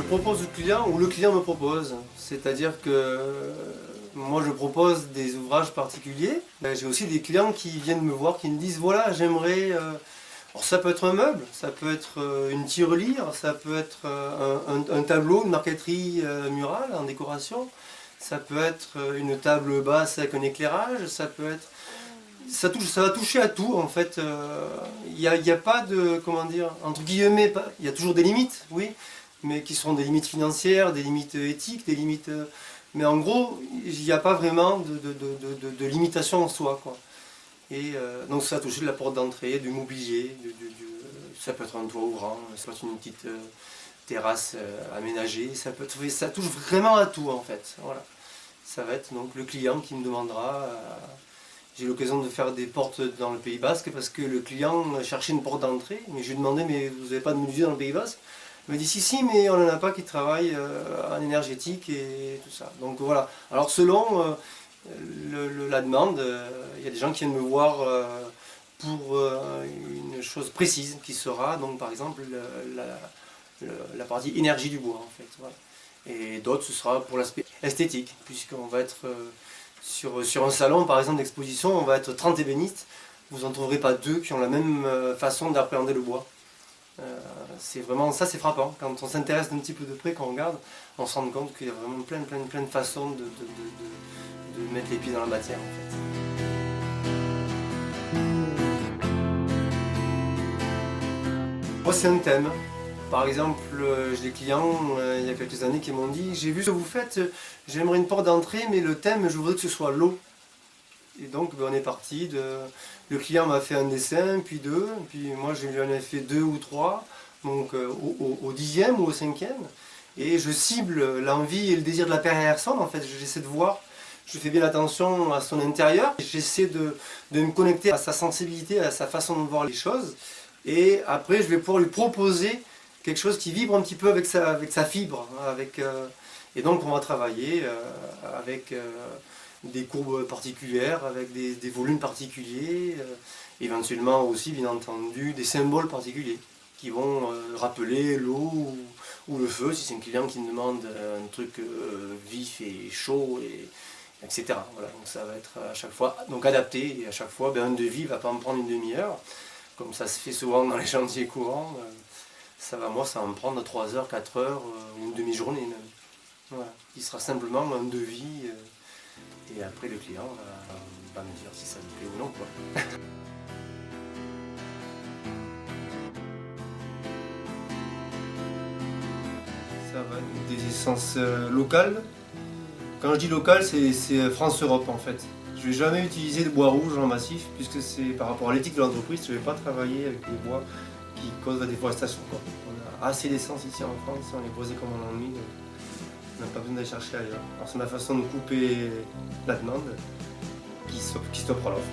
propose au client ou le client me propose. C'est-à-dire que moi je propose des ouvrages particuliers. J'ai aussi des clients qui viennent me voir, qui me disent voilà j'aimerais... alors ça peut être un meuble, ça peut être une tirelire, ça peut être un tableau, une marqueterie murale en décoration, ça peut être une table basse avec un éclairage, ça peut être... ça va toucher à tout en fait. Il y a pas de, comment dire, entre guillemets, il y a toujours des limites, oui, mais qui sont des limites financières, des limites éthiques, des limites... mais en gros, il n'y a pas vraiment de limitation en soi, quoi. Et donc ça a touché de la porte d'entrée, du mobilier, ça peut être un toit ouvrant, ça peut être une petite terrasse aménagée, ça touche vraiment à tout en fait. Voilà. Ça va être donc le client qui me demandera. J'ai eu l'occasion de faire des portes dans le Pays Basque parce que le client cherchait une porte d'entrée, mais je lui ai demandé mais vous n'avez pas de menuisier dans le Pays Basque? Il m'a dit si mais on n'en a pas qui travaillent en énergétique et tout ça. Donc voilà. Alors selon la demande, il y a des gens qui viennent me voir pour une chose précise qui sera donc par exemple la partie énergie du bois en fait. Voilà. Et d'autres ce sera pour l'aspect esthétique puisqu'on va être sur un salon par exemple d'exposition, on va être 30 ébénistes, vous n'en trouverez pas deux qui ont la même façon d'appréhender le bois. C'est vraiment ça, c'est frappant. Quand on s'intéresse d'un petit peu de près, quand on regarde, on se rend compte qu'il y a vraiment plein de façons de mettre les pieds dans la matière en fait. Moi c'est un thème. Par exemple, j'ai des clients il y a quelques années qui m'ont dit j'ai vu ce que vous faites, j'aimerais une porte d'entrée mais le thème je voudrais que ce soit l'eau. Et donc on est parti de... Le client m'a fait un dessin, puis deux, puis moi je lui en ai fait deux ou trois, donc au 10e ou au 5e. Et je cible l'envie et le désir de la personne en fait, j'essaie de voir. Je fais bien attention à son intérieur, j'essaie de me connecter à sa sensibilité, à sa façon de voir les choses. Et après, je vais pouvoir lui proposer quelque chose qui vibre un petit peu avec sa fibre. Et donc, on va travailler avec des courbes particulières, avec des volumes particuliers, éventuellement aussi, bien entendu, des symboles particuliers qui vont rappeler l'eau ou le feu, si c'est un client qui me demande un truc vif et chaud, etc. Voilà, donc ça va être à chaque fois donc adapté, et à chaque fois un devis ne va pas me prendre une demi-heure, comme ça se fait souvent dans les chantiers courants. Ça va me prendre 3 heures, 4 heures, ou une demi-journée même. Voilà. Il sera simplement un devis, et après le client va me dire si ça lui plaît ou non, quoi. Ça va être des essences locales. Quand je dis local, c'est France-Europe en fait. Je ne vais jamais utiliser de bois rouge en massif, puisque c'est par rapport à l'éthique de l'entreprise, je ne vais pas travailler avec des bois qui causent la déforestation, quoi. On a assez d'essence ici en France, on est posé comme on l'ennuie, on n'a pas besoin d'aller chercher ailleurs. Alors c'est ma façon de couper la demande qui stoppera l'offre.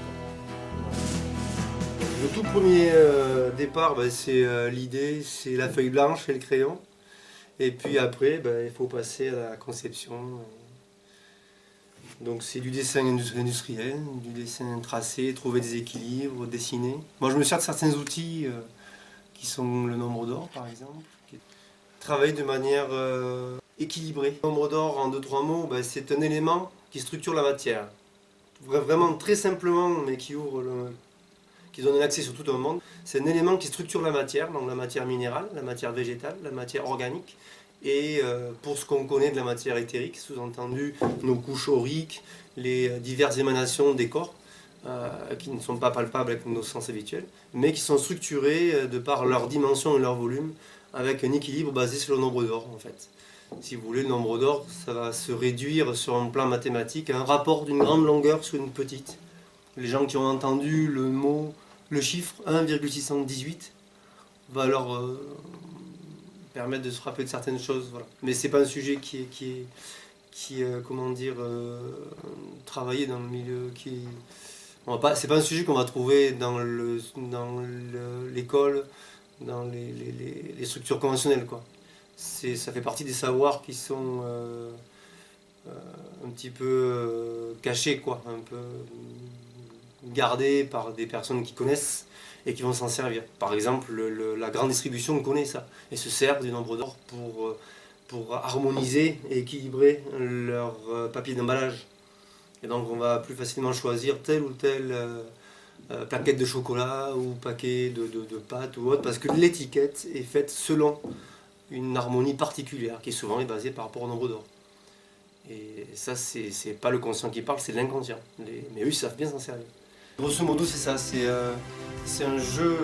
Le tout premier départ, c'est l'idée, c'est la feuille blanche et le crayon. Et puis après, il faut passer à la conception. Donc c'est du dessin industriel, du dessin tracé, trouver des équilibres, dessiner. Moi je me sers de certains outils qui sont le nombre d'or par exemple. Travailler de manière équilibrée. Le nombre d'or en 2-3 mots, c'est un élément qui structure la matière. Vraiment très simplement, mais qui donne un accès sur tout un monde. C'est un élément qui structure la matière, donc la matière minérale, la matière végétale, la matière organique. Et pour ce qu'on connaît de la matière éthérique, sous-entendu nos couches auriques, les diverses émanations des corps, qui ne sont pas palpables avec nos sens habituels, mais qui sont structurées de par leur dimension et leur volume, avec un équilibre basé sur le nombre d'or en fait. Si vous voulez, le nombre d'or, ça va se réduire sur un plan mathématique à un rapport d'une grande longueur sur une petite. Les gens qui ont entendu le chiffre 1,618 va leur permettre de se rappeler de certaines choses. Voilà. Mais c'est pas un sujet qui est comment dire, travaillé dans le milieu c'est pas un sujet qu'on va trouver dans l'école, dans les structures conventionnelles, quoi. Ça fait partie des savoirs qui sont un petit peu cachés, quoi, un peu gardés par des personnes qui connaissent et qui vont s'en servir. Par exemple, la grande distribution connaît ça et se sert du nombre d'or pour harmoniser et équilibrer leur papier d'emballage. Et donc on va plus facilement choisir telle ou telle plaquette de chocolat ou paquet de pâtes ou autre, parce que l'étiquette est faite selon une harmonie particulière qui souvent est basée par rapport au nombre d'or. Et ça, c'est pas le conscient qui parle, c'est l'inconscient. Mais eux, ils savent bien s'en servir. Grosso modo, c'est ça, c'est un jeu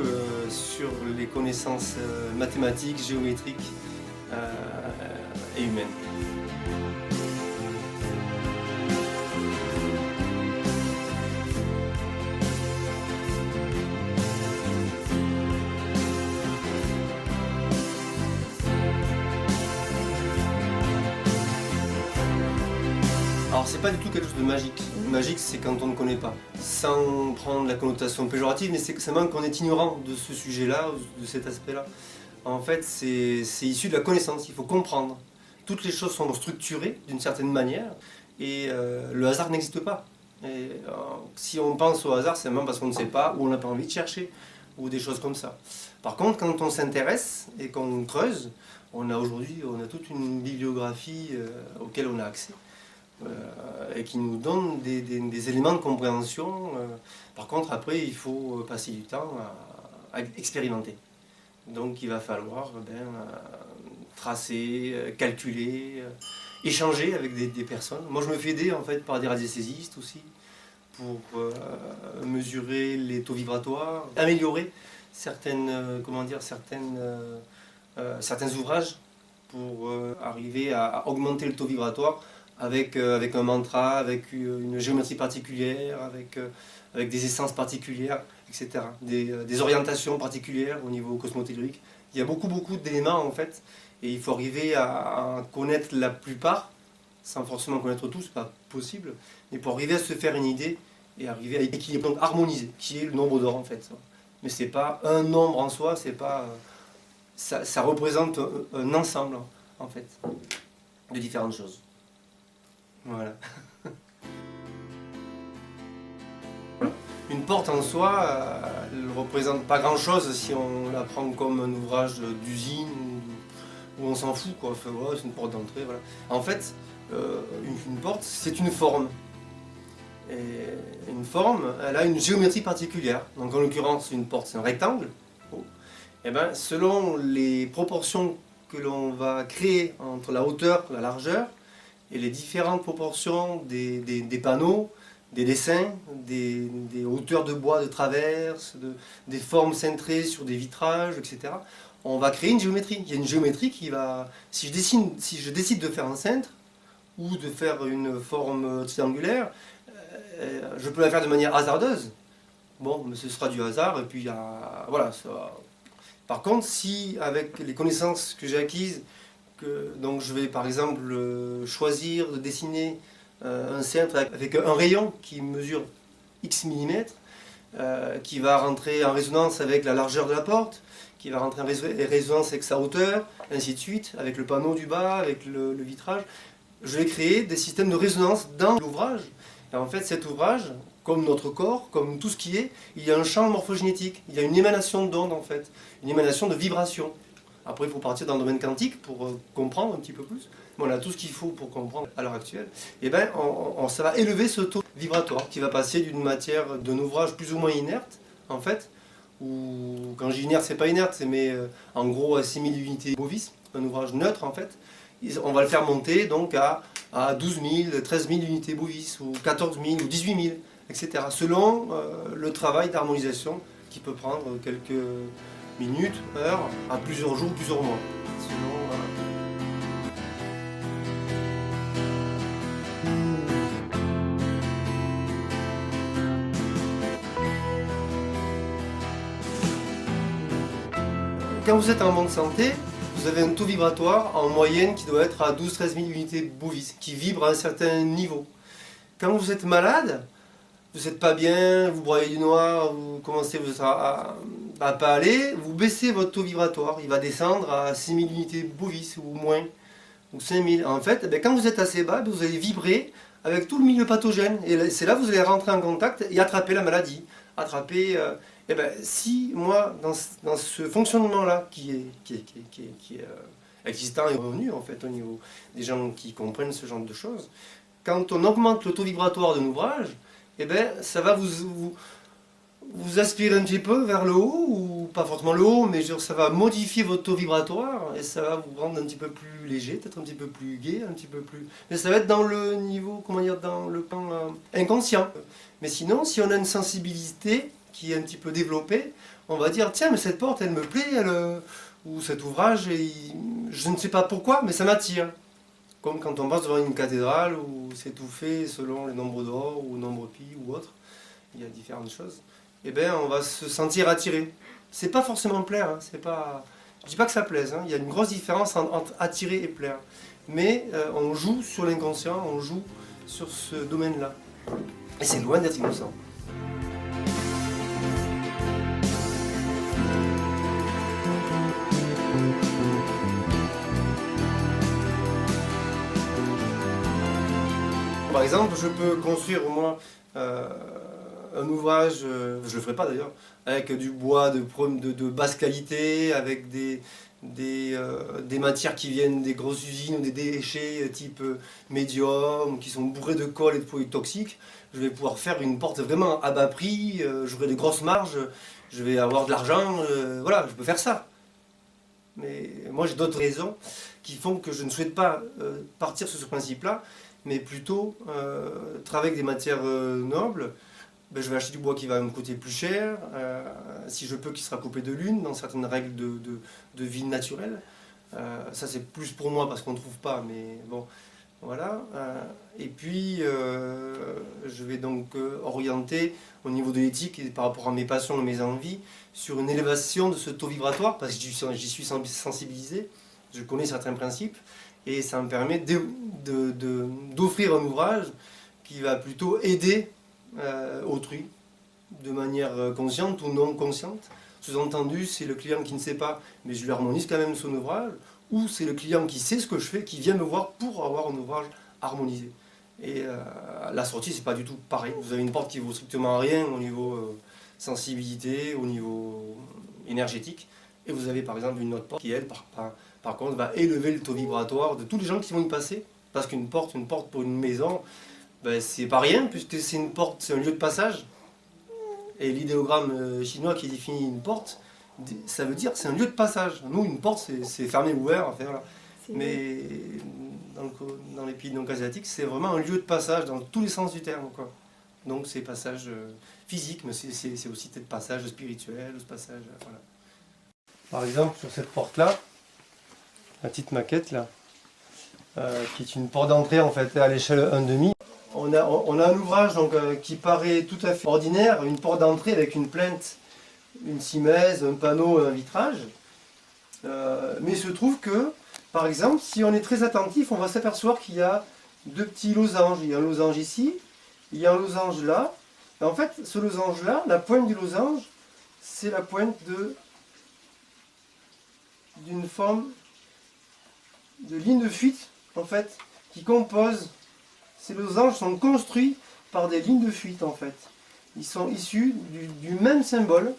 sur les connaissances mathématiques, géométriques et humaines. Alors c'est pas du tout quelque chose de magique. Magique, c'est quand on ne connaît pas. Sans prendre la connotation péjorative, mais c'est seulement qu'on est ignorant de ce sujet-là, de cet aspect-là. En fait, c'est issu de la connaissance, il faut comprendre. Toutes les choses sont structurées d'une certaine manière, et le hasard n'existe pas. Et, si on pense au hasard, c'est même parce qu'on ne sait pas, ou on n'a pas envie de chercher, ou des choses comme ça. Par contre, quand on s'intéresse et qu'on creuse, aujourd'hui toute une bibliographie auquel on a accès. Et qui nous donne des éléments de compréhension. Par contre, après, il faut passer du temps à expérimenter. Donc, il va falloir tracer, calculer, échanger avec des personnes. Moi, je me fais aider en fait par des radiesthésistes aussi pour mesurer les taux vibratoires, améliorer certains ouvrages pour arriver à augmenter le taux vibratoire avec un mantra, avec une géométrie particulière, avec des essences particulières, etc. Des orientations particulières au niveau cosmotellurique. Il y a beaucoup d'éléments en fait, et il faut arriver à connaître la plupart, sans forcément connaître tout, c'est pas possible, mais pour arriver à se faire une idée et arriver à équilibrer, donc harmoniser, qui est le nombre d'or en fait. Mais c'est pas un nombre en soi, c'est pas ça représente un ensemble en fait de différentes choses. Voilà. Une porte en soi, elle ne représente pas grand-chose si on la prend comme un ouvrage d'usine où on s'en fout, quoi. Enfin, voilà, c'est une porte d'entrée. Voilà. En fait, une porte, c'est une forme. Et une forme, elle a une géométrie particulière. Donc en l'occurrence, une porte, c'est un rectangle. Et ben, selon les proportions que l'on va créer entre la hauteur, la largeur, et les différentes proportions des panneaux, des dessins, des hauteurs de bois de traverse, des formes cintrées sur des vitrages, etc. On va créer une géométrie. Il y a une géométrie qui va... Si je décide de faire un cintre, ou de faire une forme triangulaire, je peux la faire de manière hasardeuse. Bon, mais ce sera du hasard, et puis voilà. Par contre, si avec les connaissances que j'ai acquises, donc je vais par exemple choisir de dessiner un cintre avec un rayon qui mesure X millimètres, qui va rentrer en résonance avec la largeur de la porte, qui va rentrer en résonance avec sa hauteur, ainsi de suite, avec le panneau du bas, avec le vitrage. Je vais créer des systèmes de résonance dans l'ouvrage. Et en fait, cet ouvrage, comme notre corps, comme tout ce qui est, il y a un champ morphogénétique, il y a une émanation d'ondes en fait, une émanation de vibration. Après, il faut partir dans le domaine quantique pour comprendre un petit peu plus. Voilà, tout ce qu'il faut pour comprendre à l'heure actuelle. Et bien, ça va élever ce taux vibratoire qui va passer d'une matière, d'un ouvrage plus ou moins inerte, en fait, ou quand je dis inerte, c'est pas inerte, mais en gros à 6000 unités bovis, un ouvrage neutre en fait. On va le faire monter donc à 12 000, 13 000 unités bovis, ou 14 000, ou 18 000, etc. Selon le travail d'harmonisation qui peut prendre quelques minutes, heures, à plusieurs jours, plusieurs mois. Selon, Quand vous êtes en bonne santé, vous avez un taux vibratoire en moyenne qui doit être à 12-13 000 unités bovis, qui vibre à un certain niveau. Quand vous êtes malade, vous n'êtes pas bien, vous broyez du noir, vous commencez à pas aller, vous baissez votre taux vibratoire, il va descendre à 6 000 unités bovis ou moins, ou 5 000. En fait, quand vous êtes assez bas, vous allez vibrer avec tout le milieu pathogène, et c'est là que vous allez rentrer en contact et attraper la maladie, attraper... si moi, dans ce fonctionnement-là, qui est existant et revenu en fait au niveau des gens qui comprennent ce genre de choses. Quand on augmente le taux vibratoire d'un ouvrage, eh ben, ça va vous aspirer un petit peu vers le haut, ou pas forcément le haut, mais genre, ça va modifier votre taux vibratoire et ça va vous rendre un petit peu plus léger, peut-être un petit peu plus gai, un petit peu plus... Mais ça va être dans le niveau, comment dire, dans le plan inconscient. Mais sinon, si on a une sensibilité qui est un petit peu développée, on va dire, tiens, mais cette porte, elle me plaît, ou cet ouvrage, je ne sais pas pourquoi, mais ça m'attire. Comme quand on passe devant une cathédrale où c'est tout fait selon les nombres d'or ou nombre pi ou autre, il y a différentes choses. Eh bien, on va se sentir attiré. C'est pas forcément plaire, hein, c'est pas... Je dis pas que ça plaise, hein, il y a une grosse différence entre attirer et plaire. Mais on joue sur l'inconscient, on joue sur ce domaine-là. Et c'est loin d'être innocent. Par exemple, je peux construire moi un ouvrage, je ne le ferai pas d'ailleurs, avec du bois de basse qualité, avec des matières qui viennent des grosses usines ou des déchets type médium, qui sont bourrés de colle et de produits toxiques. Je vais pouvoir faire une porte vraiment à bas prix, j'aurai des grosses marges, je vais avoir de l'argent, voilà, je peux faire ça. Mais moi j'ai d'autres raisons qui font que je ne souhaite pas partir sur ce principe-là, mais plutôt travailler avec des matières nobles. Ben, je vais acheter du bois qui va me coûter plus cher, si je peux, qui sera coupé de lune, dans certaines règles de vie naturelle. Ça c'est plus pour moi parce qu'on ne trouve pas, mais bon, voilà. Et puis, je vais donc orienter au niveau de l'éthique et par rapport à mes passions et mes envies, sur une élévation de ce taux vibratoire, parce que j'y suis sensibilisé, je connais certains principes, et ça me permet d'offrir un ouvrage qui va plutôt aider autrui, de manière consciente ou non consciente. Sous-entendu, c'est le client qui ne sait pas, mais je lui harmonise quand même son ouvrage, ou c'est le client qui sait ce que je fais, qui vient me voir pour avoir un ouvrage harmonisé. Et la sortie, c'est pas du tout pareil. Vous avez une porte qui vaut strictement rien au niveau sensibilité, au niveau énergétique, et vous avez par exemple une autre porte qui, elle, par contre, va élever le taux vibratoire de tous les gens qui vont y passer. Parce qu'une porte pour une maison, ben, c'est pas rien, puisque c'est une porte, c'est un lieu de passage. Et l'idéogramme chinois qui définit une porte, ça veut dire que c'est un lieu de passage. Nous, une porte, c'est fermé ou ouvert. Enfin, voilà. Mais dans les pays donc asiatiques, c'est vraiment un lieu de passage dans tous les sens du terme, quoi. Donc c'est passage physique, mais c'est aussi peut-être passage spirituel, passage, voilà. Par exemple, sur cette porte-là, la petite maquette là, qui est une porte d'entrée en fait à l'échelle 1,5. On a un ouvrage donc, qui paraît tout à fait ordinaire, une porte d'entrée avec une plinthe, une simèse, un panneau, un vitrage. Mais il se trouve que, par exemple, si on est très attentif, on va s'apercevoir qu'il y a deux petits losanges. Il y a un losange ici, il y a un losange là. Et en fait, ce losange-là, la pointe du losange, c'est la pointe d'une forme de ligne de fuite, en fait, qui compose. Ces losanges sont construits par des lignes de fuite, en fait. Ils sont issus du même symbole.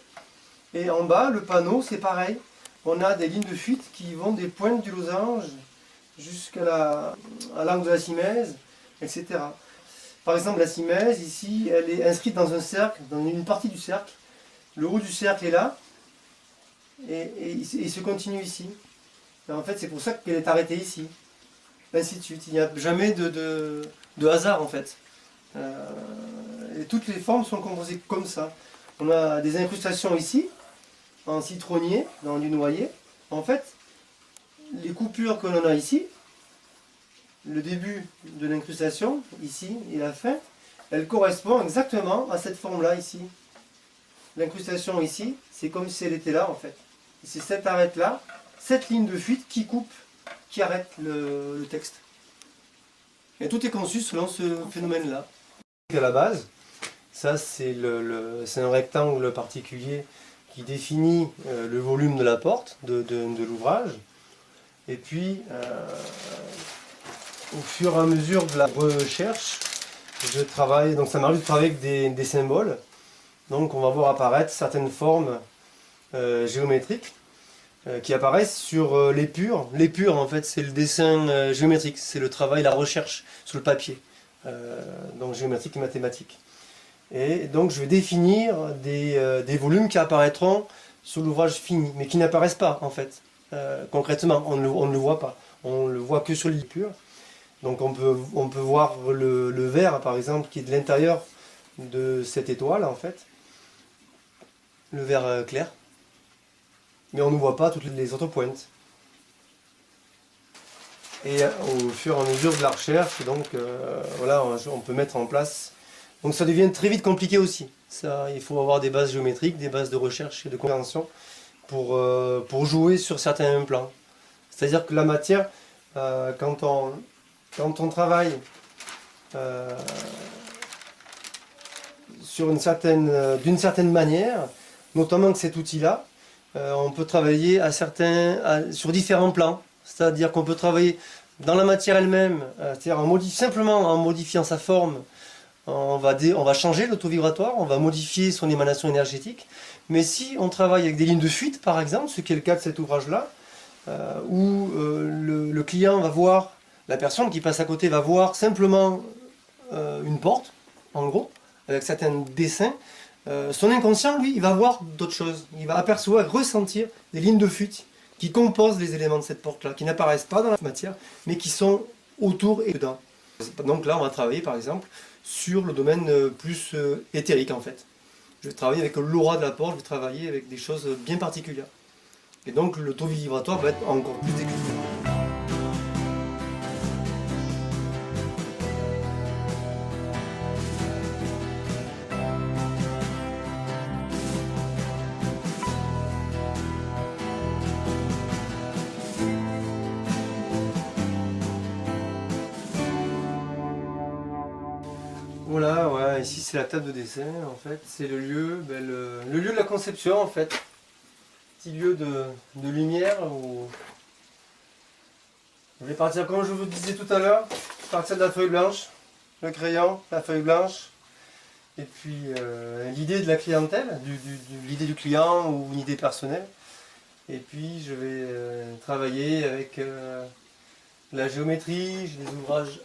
Et en bas, le panneau, c'est pareil. On a des lignes de fuite qui vont des pointes du losange jusqu'à l'angle de la simèse, etc. Par exemple, la simèse, ici, elle est inscrite dans un cercle, dans une partie du cercle. Le haut du cercle est là, et il se continue ici. Et en fait, c'est pour ça qu'elle est arrêtée ici. Ainsi de suite. Il n'y a jamais de hasard, en fait. Et toutes les formes sont composées comme ça. On a des incrustations ici, en citronnier, dans du noyer. En fait, les coupures que l'on a ici, le début de l'incrustation, ici, et la fin, elle correspond exactement à cette forme-là, ici. L'incrustation ici, c'est comme si elle était là, en fait. Et c'est cette arête-là, cette ligne de fuite qui coupe, qui arrête le texte. Et tout est conçu selon ce phénomène-là. À la base, ça c'est un rectangle particulier qui définit le volume de la porte, de l'ouvrage. Et puis, au fur et à mesure de la recherche, je travaille, donc ça m'arrive de travailler avec des symboles. Donc on va voir apparaître certaines formes géométriques. qui apparaissent sur l'épure. L'épure, en fait, c'est le dessin géométrique, c'est le travail, la recherche sur le papier, donc géométrique et mathématique. Et donc je vais définir des volumes qui apparaîtront sur l'ouvrage fini, mais qui n'apparaissent pas en fait. Concrètement, on ne le voit pas. On le voit que sur l'épure. Donc on peut voir le vert par exemple qui est de l'intérieur de cette étoile en fait. Le vert clair. Mais on ne voit pas toutes les autres pointes. Et au fur et à mesure de la recherche, donc voilà, on peut mettre en place. Donc ça devient très vite compliqué aussi. Ça, il faut avoir des bases géométriques, des bases de recherche et de compréhension pour jouer sur certains plans. C'est-à-dire que la matière, quand on travaille d'une certaine manière, notamment avec cet outil-là, on peut travailler sur différents plans. C'est-à-dire qu'on peut travailler dans la matière elle-même, c'est-à-dire simplement en modifiant sa forme. On va changer l'auto-vibratoire, on va modifier son émanation énergétique. Mais si on travaille avec des lignes de fuite, par exemple, ce qui est le cas de cet ouvrage-là, où le client va voir, la personne qui passe à côté va voir simplement une porte, en gros, avec certains dessins, son inconscient, lui, il va voir d'autres choses. Il va apercevoir, ressentir des lignes de fuite qui composent les éléments de cette porte-là, qui n'apparaissent pas dans la matière, mais qui sont autour et dedans. Donc là, on va travailler, par exemple, sur le domaine plus éthérique, en fait. Je vais travailler avec l'aura de la porte, je vais travailler avec des choses bien particulières. Et donc, le taux vibratoire va être encore plus décuplé. Voilà, ouais, ici c'est la table de dessin en fait, c'est le lieu, le lieu de la conception en fait. Petit lieu de lumière où je vais partir comme je vous disais tout à l'heure, partir de la feuille blanche, le crayon, la feuille blanche, et puis l'idée de la clientèle, l'idée du client ou une idée personnelle. Et puis je vais travailler avec la géométrie, j'ai des ouvrages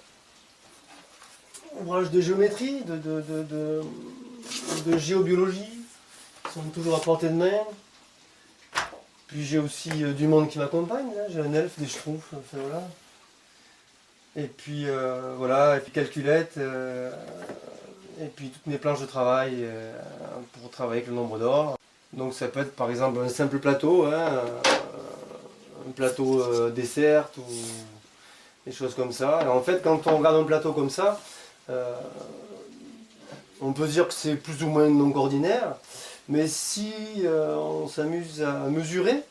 de géométrie, de géobiologie, qui sont toujours à portée de main. Puis j'ai aussi du monde qui m'accompagne, j'ai un elfe, des schtroumpfs, enfin, voilà. Et puis voilà, et puis calculette, et puis toutes mes planches de travail pour travailler avec le nombre d'or. Donc ça peut être par exemple un simple plateau, hein, un plateau dessert ou des choses comme ça. Et en fait, quand on regarde un plateau comme ça, on peut dire que c'est plus ou moins donc ordinaire, mais si on s'amuse à mesurer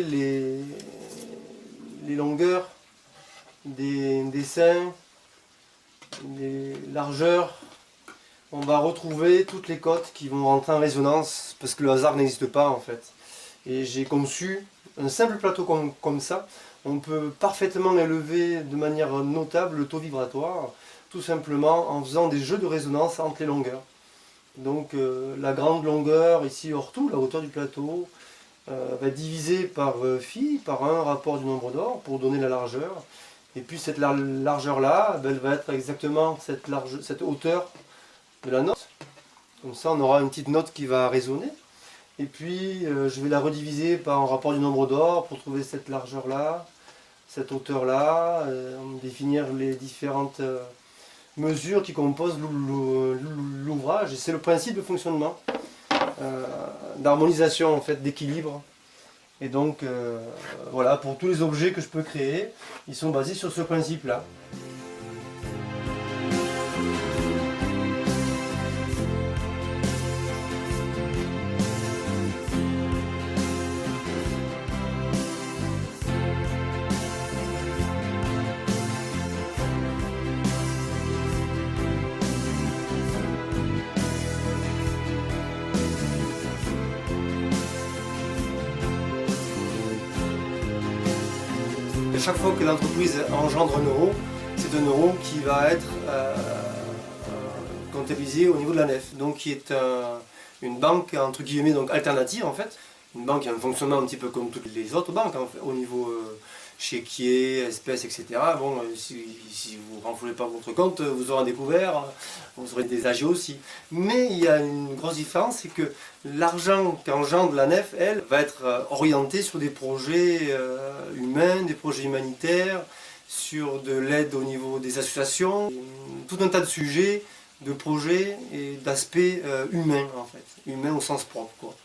les longueurs des dessins, les largeurs, on va retrouver toutes les cotes qui vont rentrer en résonance, parce que le hasard n'existe pas en fait. Et j'ai conçu un simple plateau comme ça. On peut parfaitement élever de manière notable le taux vibratoire, tout simplement en faisant des jeux de résonance entre les longueurs. Donc la grande longueur, ici hors tout, la hauteur du plateau, va être divisée par phi, par un rapport du nombre d'or, pour donner la largeur. Et puis cette largeur-là, elle va être exactement cette hauteur de la note. Comme ça, on aura une petite note qui va résonner. Et puis, je vais la rediviser par un rapport du nombre d'or pour trouver cette largeur-là, cette hauteur-là, définir les différentes mesures qui composent l'ouvrage. Et c'est le principe de fonctionnement, d'harmonisation, en fait, d'équilibre. Et donc, voilà, pour tous les objets que je peux créer, ils sont basés sur ce principe-là. Chaque fois que l'entreprise engendre un euro, c'est un euro qui va être comptabilisé au niveau de la nef, donc qui est une banque entre guillemets donc alternative en fait, Une banque a un fonctionnement un petit peu comme toutes les autres banques, en fait, au niveau chéquier, espèces, etc. Bon, si vous ne renflouez pas votre compte, vous aurez un découvert, vous aurez des agios aussi. Mais il y a une grosse différence, c'est que l'argent qu'engendre la nef, elle, va être orienté sur des projets humains, des projets humanitaires, sur de l'aide au niveau des associations, tout un tas de sujets, de projets et d'aspects humains, en fait, humains au sens propre, quoi.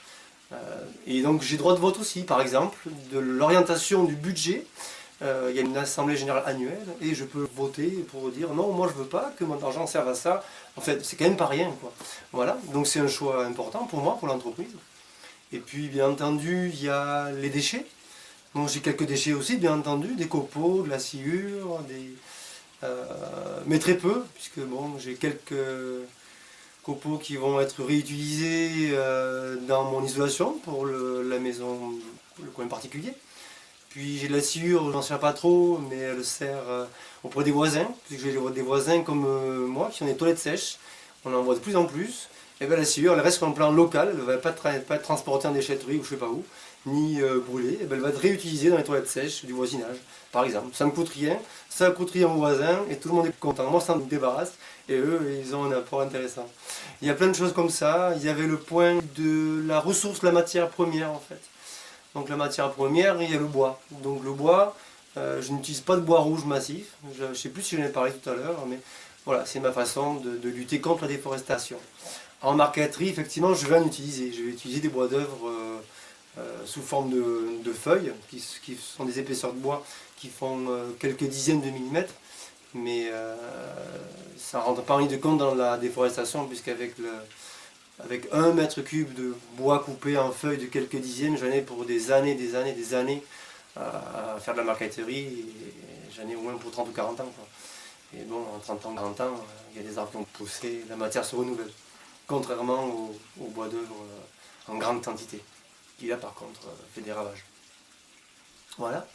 Et donc j'ai droit de vote aussi, par exemple, de l'orientation du budget. Il y a une assemblée générale annuelle et je peux voter pour dire non, moi je veux pas que mon argent serve à ça. En fait, c'est quand même pas rien, quoi. Voilà, donc c'est un choix important pour moi, pour l'entreprise. Et puis bien entendu, il y a les déchets. Donc j'ai quelques déchets aussi, bien entendu, des copeaux, de la sciure, mais très peu, puisque bon, j'ai quelques copeaux qui vont être réutilisés dans mon isolation pour la maison, le coin particulier. Puis j'ai de la sciure, je n'en sers pas trop, mais elle sert auprès des voisins, puisque j'ai des voisins comme moi qui ont des toilettes sèches. On en voit de plus en plus. Et bien la sciure, elle reste sur un plan local, elle ne va pas être transportée en déchetterie ou je ne sais pas où, ni brûlée. Et bien, elle va être réutilisée dans les toilettes sèches du voisinage, par exemple. Ça ne me coûte rien, ça coûte rien aux voisins et tout le monde est content. Moi, ça me débarrasse et eux, ils ont un apport intéressant. Il y a plein de choses comme ça. Il y avait le point de la ressource, la matière première en fait. Donc la matière première, il y a le bois. Donc le bois, je n'utilise pas de bois rouge massif. Je ne sais plus si j'en ai parlé tout à l'heure, mais voilà, c'est ma façon de lutter contre la déforestation. En marqueterie, effectivement, je vais en utiliser. Je vais utiliser des bois d'œuvre sous forme de feuilles, qui sont des épaisseurs de bois qui font quelques dizaines de millimètres. Mais ça ne rentre pas en ligne de compte dans la déforestation, puisqu'avec 1 mètre cube de bois coupé en feuilles de quelques dizaines, j'en ai pour des années, des années à faire de la marqueterie. Et j'en ai au moins pour 30 ou 40 ans, quoi. Et bon, en 30 ans, 40 ans, il y a des arbres qui ont poussé, la matière se renouvelle. Contrairement au bois d'œuvre en grande quantité, qui là par contre fait des ravages. Voilà.